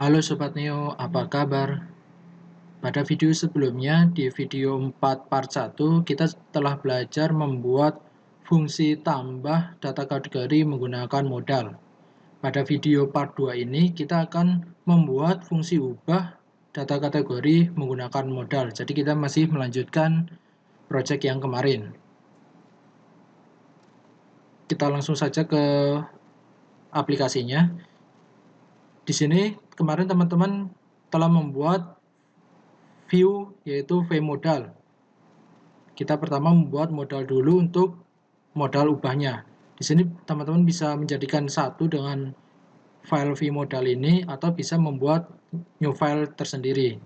Halo Sobat Neo, apa kabar? Pada video sebelumnya, di video 4 part 1, kita telah belajar membuat fungsi tambah data kategori menggunakan modal. Pada video part 2 ini, kita akan membuat fungsi ubah data kategori menggunakan modal. Jadi kita masih melanjutkan project yang kemarin. Kita langsung saja ke aplikasinya. Di sini kemarin teman-teman telah membuat view, yaitu vModal. Kita pertama membuat modal dulu untuk modal ubahnya. Di sini teman-teman bisa menjadikan satu dengan file vModal ini atau bisa membuat new file tersendiri.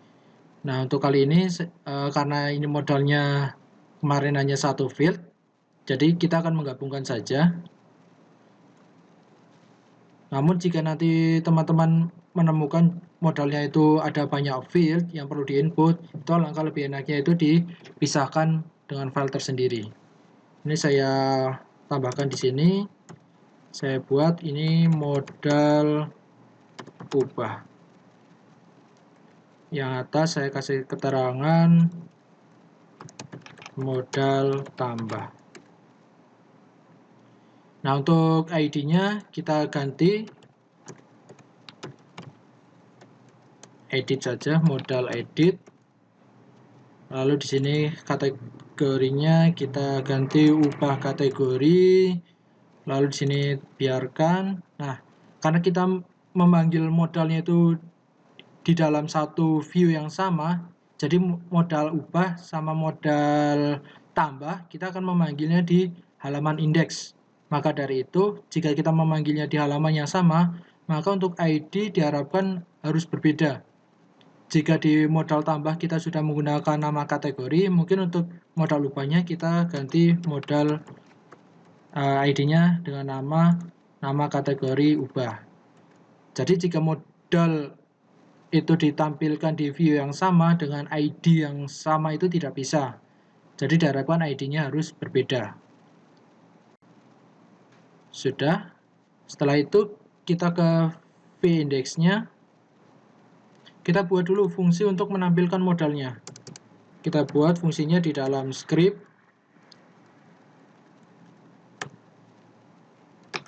Nah, untuk kali ini karena ini modalnya kemarin hanya satu field, jadi kita akan menggabungkan saja. Namun jika nanti teman-teman menemukan modalnya itu ada banyak field yang perlu diinput, itu alangkah lebih enaknya itu dipisahkan dengan file tersendiri. Ini saya tambahkan di sini. Saya buat ini modal ubah. Yang atas saya kasih keterangan modal tambah. Nah, untuk ID-nya kita ganti edit saja, modal edit. Lalu di sini kategorinya kita ganti ubah kategori. Lalu di sini biarkan. Nah, karena kita memanggil modalnya itu di dalam satu view yang sama, jadi modal ubah sama modal tambah kita akan memanggilnya di halaman indeks. Maka dari itu, jika kita memanggilnya di halaman yang sama, maka untuk ID diharapkan harus berbeda. Jika di modal tambah kita sudah menggunakan nama kategori, mungkin untuk modal ubahnya kita ganti modal ID-nya dengan nama kategori ubah. Jadi jika modal itu ditampilkan di view yang sama dengan ID yang sama itu tidak bisa. Jadi diharapkan ID-nya harus berbeda. Sudah. Setelah itu kita ke vIndex-nya. Kita buat dulu fungsi untuk menampilkan modalnya. Kita buat fungsinya di dalam script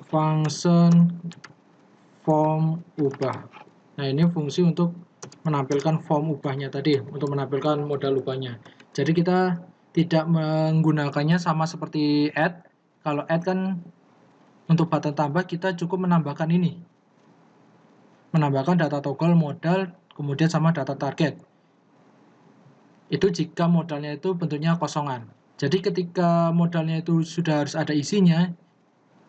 function form ubah. Nah, ini fungsi untuk menampilkan form ubahnya tadi, untuk menampilkan modal ubahnya. Jadi kita tidak menggunakannya sama seperti add. Kalau add kan untuk button tambah kita cukup menambahkan ini. Menambahkan data toggle modal, kemudian sama data target. Itu jika modalnya itu bentuknya kosongan. Jadi ketika modalnya itu sudah harus ada isinya,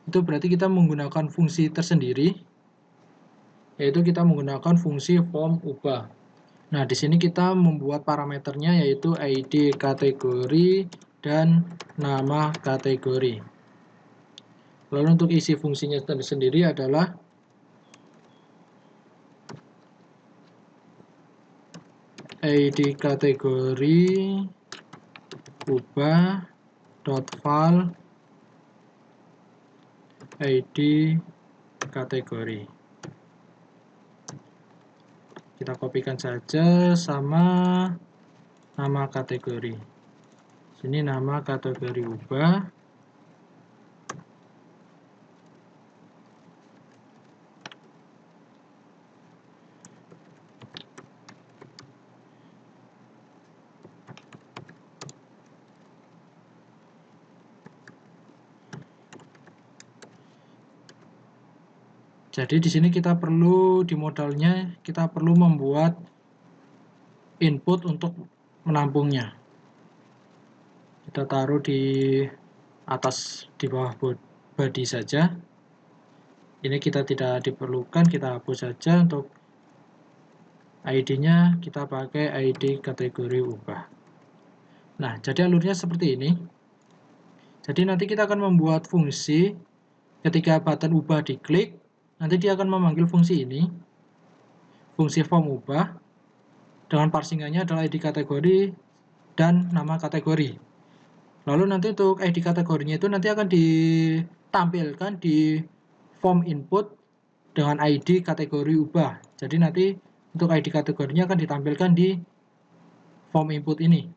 itu berarti kita menggunakan fungsi tersendiri, yaitu kita menggunakan fungsi form ubah. Nah, di sini kita membuat parameternya yaitu ID kategori dan nama kategori. Lalu untuk isi fungsinya sendiri adalah ID kategori ubah dot file ID kategori. Kita kopikan saja sama nama kategori. Sini nama kategori ubah. Jadi di sini kita perlu di modalnya kita perlu membuat input untuk menampungnya. Kita taruh di atas di bawah body saja. Ini kita tidak diperlukan, kita hapus saja. Untuk ID-nya kita pakai ID kategori ubah. Nah, jadi alurnya seperti ini. Jadi nanti kita akan membuat fungsi ketika button ubah diklik, nanti dia akan memanggil fungsi ini, fungsi form ubah, dengan parsingannya adalah ID kategori dan nama kategori. Lalu nanti untuk ID kategorinya itu nanti akan ditampilkan di form input dengan ID kategori ubah. Jadi nanti untuk ID kategorinya akan ditampilkan di form input ini.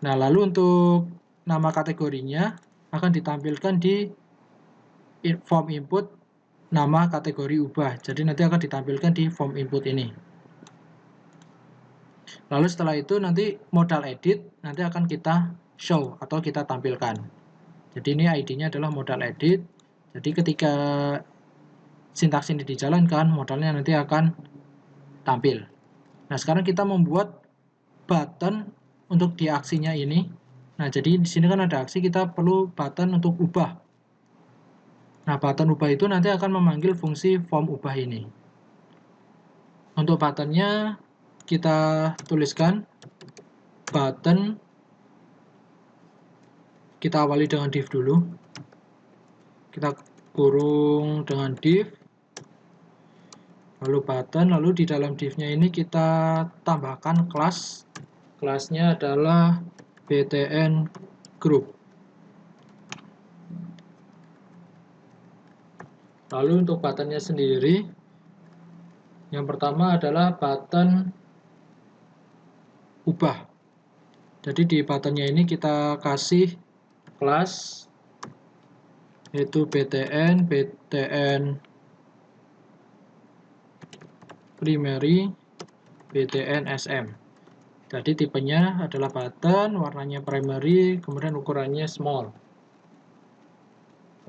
Nah, lalu untuk nama kategorinya akan ditampilkan di form input nama kategori ubah. Jadi nanti akan ditampilkan di form input ini. Lalu setelah itu nanti modal edit nanti akan kita show atau kita tampilkan. Jadi ini ID-nya adalah modal edit. Jadi ketika sintaks ini dijalankan, modalnya nanti akan tampil. Nah, sekarang kita membuat button untuk di aksinya ini. Nah, jadi di sini kan ada aksi, kita perlu button untuk ubah. Nah, button ubah itu nanti akan memanggil fungsi form ubah ini. Untuk buttonnya kita tuliskan button, kita awali dengan div dulu. Kita kurung dengan div, lalu button, lalu di dalam div-nya ini kita tambahkan kelas. Kelasnya adalah btn group. Lalu untuk buttonnya sendiri, yang pertama adalah button ubah. Jadi di buttonnya ini kita kasih kelas yaitu btn primary, btn sm. Jadi tipenya adalah button, warnanya primary, kemudian ukurannya small.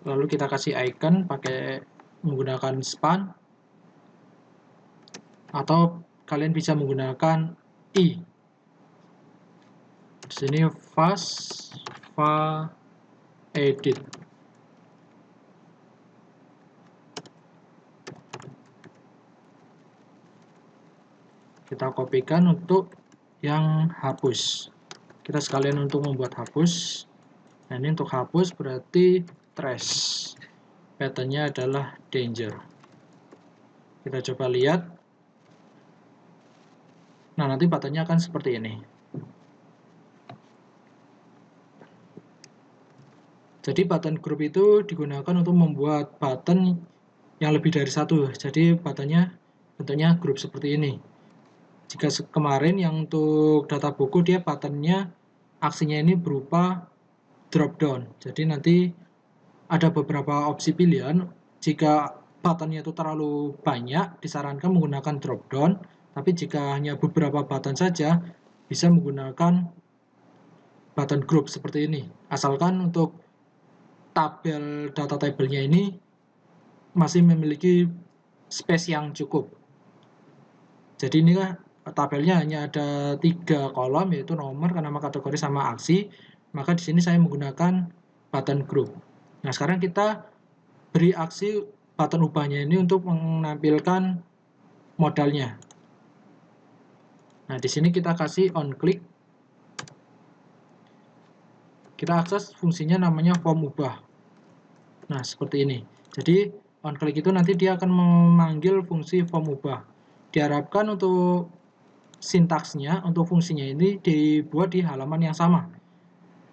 Lalu kita kasih icon pakai menggunakan span, atau kalian bisa menggunakan i. Di sini fast edit. Kita kopikan untuk yang hapus. Kita sekalian untuk membuat hapus. Nah, ini untuk hapus berarti trash. Patternnya adalah danger. Kita coba lihat. Nah, nanti patternnya akan seperti ini. Jadi button group itu digunakan untuk membuat button yang lebih dari satu. Jadi buttonnya bentuknya grup seperti ini. Jika kemarin yang untuk data buku dia buttonnya aksinya ini berupa drop down. Jadi nanti ada beberapa opsi pilihan. Jika buttonnya itu terlalu banyak, disarankan menggunakan drop down. Tapi jika hanya beberapa button saja, bisa menggunakan button group seperti ini. Asalkan untuk tabel data tabelnya ini masih memiliki space yang cukup. Jadi ini tabelnya hanya ada 3 kolom, yaitu nomor, nama kategori, sama aksi. Maka di sini saya menggunakan button group. Nah, sekarang kita beri aksi button ubahnya ini untuk menampilkan modalnya. Nah, di sini kita kasih on click. Kita akses fungsinya namanya form ubah. Nah, seperti ini. Jadi on click itu nanti dia akan memanggil fungsi form ubah. Diharapkan untuk sintaksnya, untuk fungsinya ini dibuat di halaman yang sama.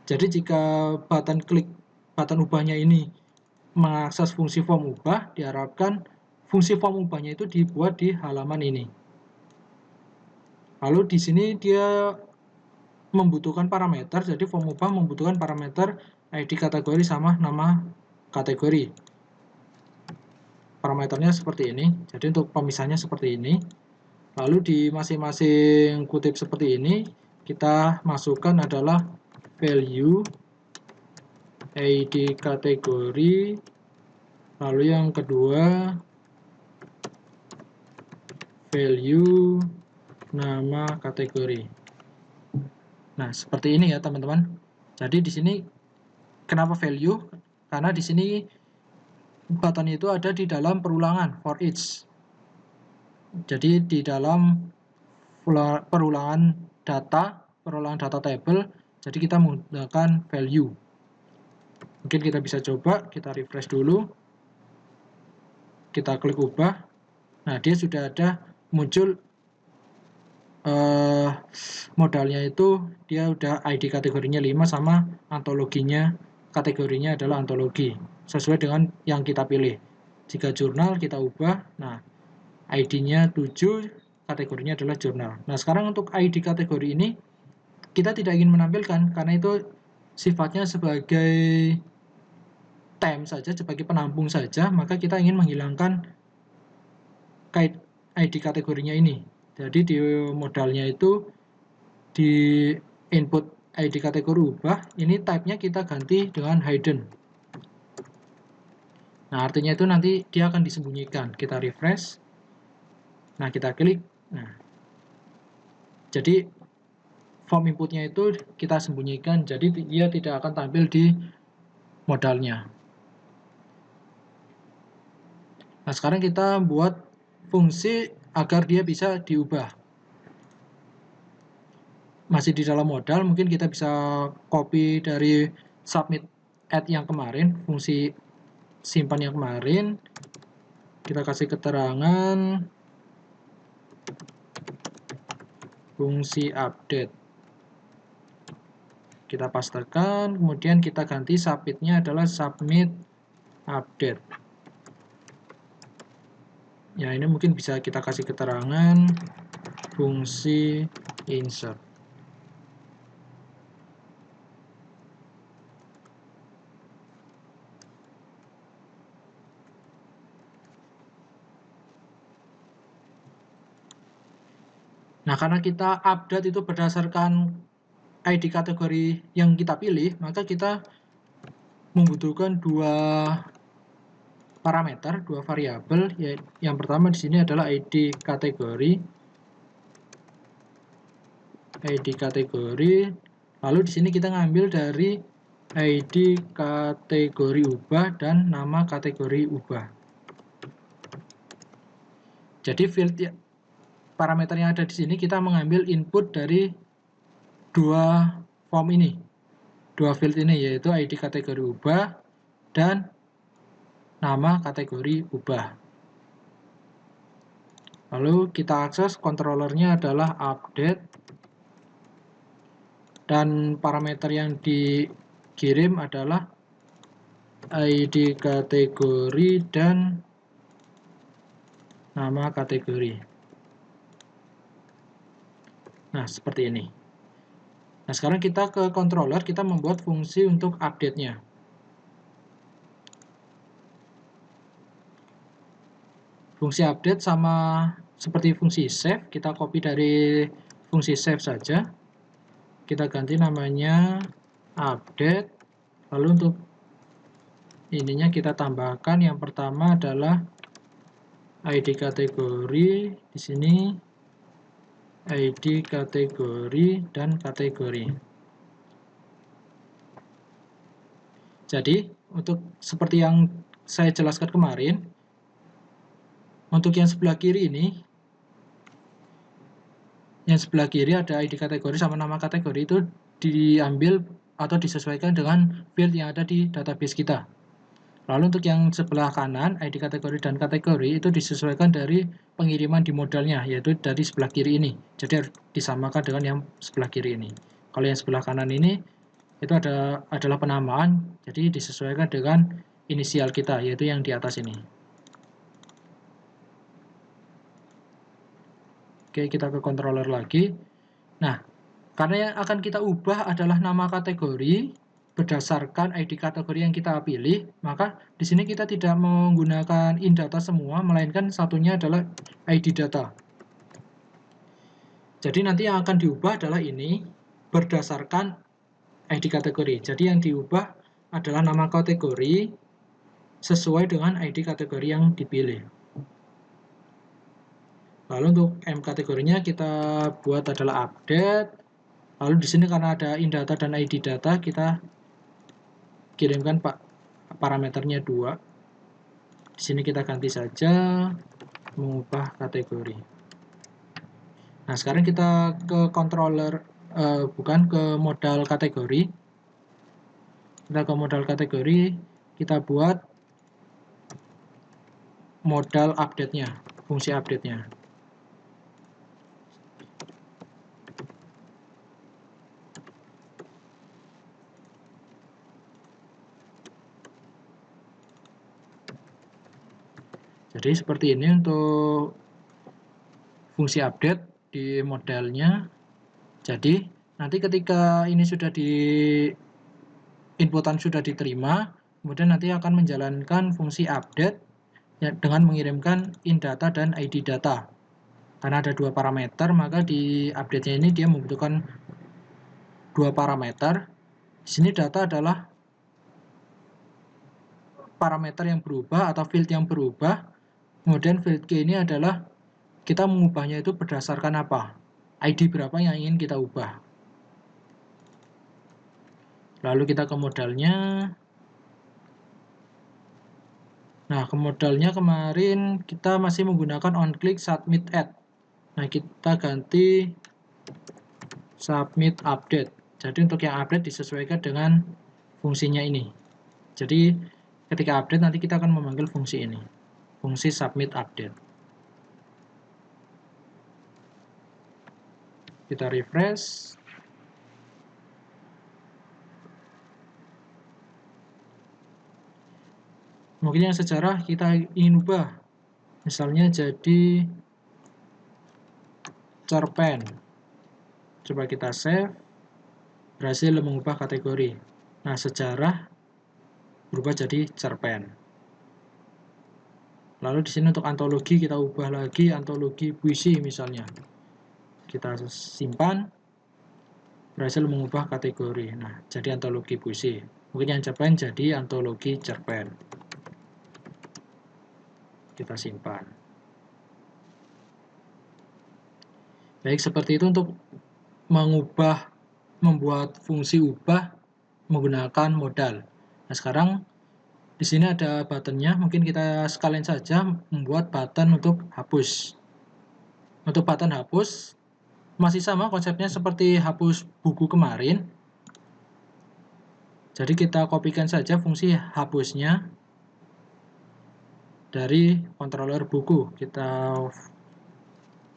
Jadi jika button klik, button ubahnya ini mengakses fungsi form ubah, diharapkan fungsi form ubahnya itu dibuat di halaman ini. Lalu di sini dia membutuhkan parameter, jadi form ubah membutuhkan parameter ID kategori sama nama kategori. Parameternya seperti ini, jadi untuk pemisahnya seperti ini. Lalu di masing-masing kutip seperti ini, kita masukkan adalah value, ID kategori, lalu yang kedua value nama kategori. Nah, seperti ini ya teman-teman. Jadi di sini kenapa value? Karena di sini button itu ada di dalam perulangan for each. Jadi di dalam perulangan data table, jadi kita menggunakan value. Mungkin kita bisa coba, kita refresh dulu. Kita klik ubah. Nah, dia sudah ada muncul modalnya itu, dia udah ID kategorinya 5 sama antologinya, kategorinya adalah antologi, sesuai dengan yang kita pilih. Jika jurnal kita ubah, nah ID-nya 7, kategorinya adalah jurnal. Nah, sekarang untuk ID kategori ini kita tidak ingin menampilkan karena itu sifatnya sebagai temp saja, sebagai penampung saja, maka kita ingin menghilangkan ID kategorinya ini. Jadi di modalnya itu di input ID kategori ubah, ini type-nya kita ganti dengan hidden. Nah, artinya itu nanti dia akan disembunyikan. Kita refresh. Nah, kita klik. Nah, jadi form inputnya itu kita sembunyikan. Jadi dia tidak akan tampil di modalnya. Nah, sekarang kita buat fungsi agar dia bisa diubah. Masih di dalam modal, mungkin kita bisa copy dari submit add yang kemarin, fungsi simpan yang kemarin, kita kasih keterangan fungsi update, kita pastekan, kemudian kita ganti submitnya adalah submit update. Ya, ini mungkin bisa kita kasih keterangan fungsi insert. Nah, karena kita update itu berdasarkan ID kategori yang kita pilih, maka kita membutuhkan dua parameter, dua variabel. Yang pertama di sini adalah ID kategori. Lalu di sini kita ngambil dari ID kategori ubah dan nama kategori ubah. Jadi field parameter yang ada di sini kita mengambil input dari dua form ini, dua field ini, yaitu ID kategori ubah dan nama kategori ubah. Lalu kita akses, controllernya adalah update, dan parameter yang dikirim adalah ID kategori dan nama kategori. Nah, seperti ini. Nah, sekarang kita ke controller, kita membuat fungsi untuk update-nya. Fungsi update sama seperti fungsi save, kita copy dari fungsi save saja. Kita ganti namanya update. Lalu untuk ininya kita tambahkan yang pertama adalah ID kategori, di sini ID kategori dan kategori. Jadi, untuk seperti yang saya jelaskan kemarin, untuk yang sebelah kiri ini, yang sebelah kiri ada ID kategori sama nama kategori, itu diambil atau disesuaikan dengan field yang ada di database kita. Lalu untuk yang sebelah kanan, ID kategori dan kategori itu disesuaikan dari pengiriman di modalnya, yaitu dari sebelah kiri ini. Jadi harus disamakan dengan yang sebelah kiri ini. Kalau yang sebelah kanan ini, itu adalah penamaan, jadi disesuaikan dengan inisial kita, yaitu yang di atas ini. Oke, kita ke controller lagi. Nah, karena yang akan kita ubah adalah nama kategori berdasarkan ID kategori yang kita pilih, maka di sini kita tidak menggunakan indata semua, melainkan satunya adalah ID data. Jadi nanti yang akan diubah adalah ini berdasarkan ID kategori. Jadi yang diubah adalah nama kategori sesuai dengan ID kategori yang dipilih. Lalu untuk M kategorinya kita buat adalah update. Lalu di sini karena ada indata dan ID data, kita kirimkan parameternya 2. Di sini kita ganti saja mengubah kategori. Nah, sekarang kita ke controller, bukan ke modal kategori. Kita ke modal kategori, kita buat modal update-nya, fungsi update-nya. Jadi seperti ini untuk fungsi update di modelnya. Jadi nanti ketika ini sudah di inputan sudah diterima, kemudian nanti akan menjalankan fungsi update ya, dengan mengirimkan indata dan id data. Karena ada dua parameter, maka di update-nya ini dia membutuhkan dua parameter. Di sini data adalah parameter yang berubah atau field yang berubah. Kemudian field key ini adalah kita mengubahnya itu berdasarkan apa? ID berapa yang ingin kita ubah. Lalu kita ke modalnya. Nah, ke modalnya kemarin kita masih menggunakan onClick submit add. Nah, kita ganti submit update. Jadi untuk yang update disesuaikan dengan fungsinya ini. Jadi ketika update nanti kita akan memanggil fungsi ini, fungsi submit update. Kita refresh. Mungkin yang sejarah kita ingin ubah, misalnya jadi cerpen. Coba kita save, berhasil mengubah kategori. Nah, sejarah berubah jadi cerpen. Lalu di sini untuk antologi kita ubah lagi antologi puisi misalnya. Kita simpan, berhasil mengubah kategori. Nah, jadi antologi puisi. Mungkin yang cerpen jadi antologi cerpen. Kita simpan. Baik, seperti itu untuk membuat fungsi ubah menggunakan modal. Nah, sekarang di sini ada buttonnya. Mungkin kita sekalian saja membuat button untuk hapus. Untuk button hapus masih sama konsepnya seperti hapus buku kemarin. Jadi kita kopikan saja fungsi hapusnya dari controller buku. Kita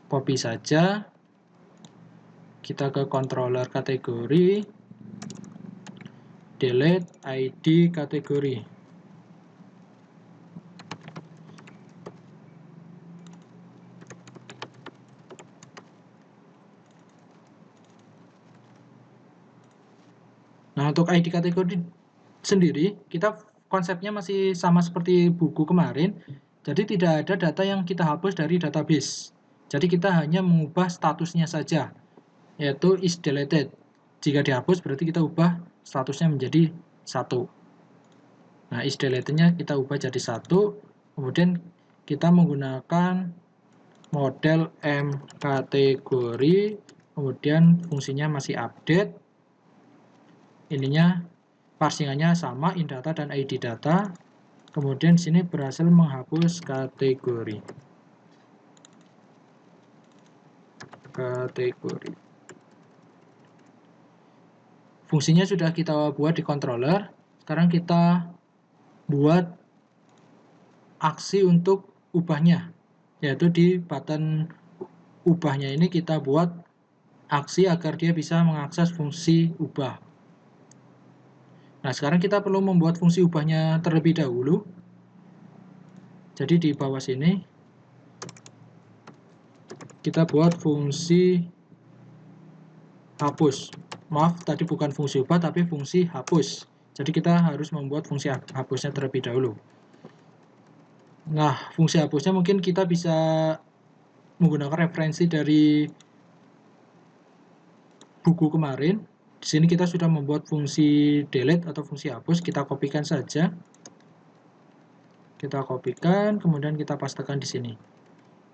copy saja. Kita ke controller kategori, delete ID kategori. Nah, untuk ID kategori sendiri, kita konsepnya masih sama seperti buku kemarin. Jadi tidak ada data yang kita hapus dari database. Jadi kita hanya mengubah statusnya saja, yaitu is deleted. Jika dihapus berarti kita ubah statusnya menjadi 1. Nah, is deleted-nya kita ubah jadi 1. Kemudian kita menggunakan model M kategori, kemudian fungsinya masih update. Ininya parsingannya sama, indata dan id data. Kemudian di sini berhasil menghapus kategori. Fungsinya sudah kita buat di controller. Sekarang kita buat aksi untuk ubahnya, yaitu di button ubahnya ini kita buat aksi agar dia bisa mengakses fungsi ubah. Nah, sekarang kita perlu membuat fungsi ubahnya terlebih dahulu. Jadi di bawah sini kita buat fungsi hapus. Maaf, tadi bukan fungsi ubah tapi fungsi hapus. Jadi kita harus membuat fungsi hapusnya terlebih dahulu. Nah, fungsi hapusnya mungkin kita bisa menggunakan referensi dari buku kemarin. Di sini kita sudah membuat fungsi delete atau fungsi hapus, kita kopikan saja. Kita kopikan, kemudian kita pastekan di sini.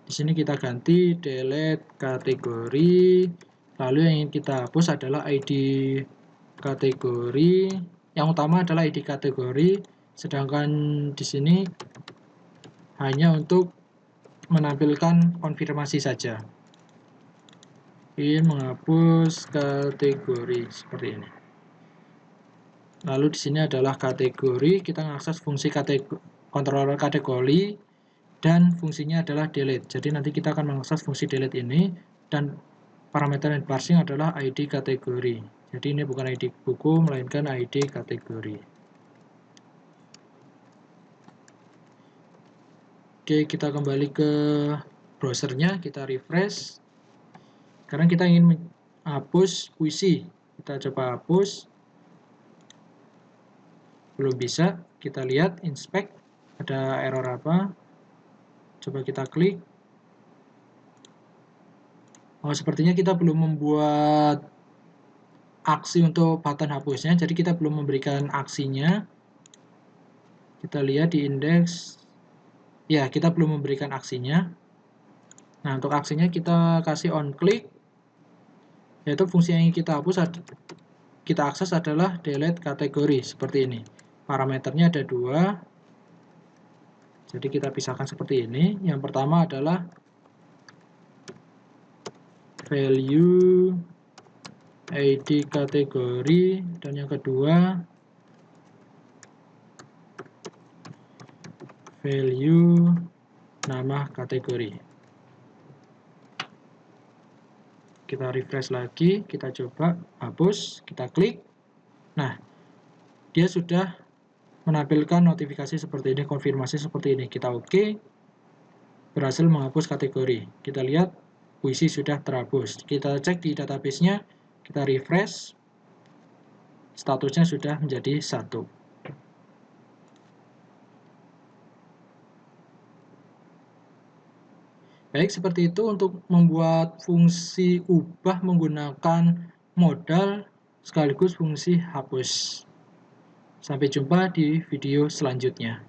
Di sini kita ganti delete kategori, lalu yang ingin kita hapus adalah ID kategori. Yang utama adalah ID kategori, sedangkan di sini hanya untuk menampilkan konfirmasi saja. Ingin menghapus kategori seperti ini. Lalu di sini adalah kategori, kita mengakses fungsi controller kategori dan fungsinya adalah delete. Jadi nanti kita akan mengakses fungsi delete ini dan parameter yang parsing adalah ID kategori. Jadi ini bukan ID buku melainkan ID kategori. Oke, kita kembali ke browsernya, kita refresh. Sekarang kita ingin menghapus puisi, kita coba hapus. Belum bisa, kita lihat inspect, ada error apa. Coba kita klik. Oh, sepertinya kita belum membuat aksi untuk button hapusnya, jadi kita belum memberikan aksinya. Kita lihat di indeks, ya kita belum memberikan aksinya. Nah, untuk aksinya kita kasih on click, yaitu fungsi yang ingin kita hapus, kita akses adalah delete kategori, seperti ini. Parameternya ada 2, jadi kita pisahkan seperti ini. Yang pertama adalah value ID kategori, dan yang kedua value nama kategori. Kita refresh lagi, kita coba hapus, kita klik. Nah, dia sudah menampilkan notifikasi seperti ini, konfirmasi seperti ini. Kita oke, berhasil menghapus kategori. Kita lihat puisi sudah terhapus. Kita cek di database-nya, kita refresh, statusnya sudah menjadi 1. Baik, seperti itu untuk membuat fungsi ubah menggunakan modal sekaligus fungsi hapus. Sampai jumpa di video selanjutnya.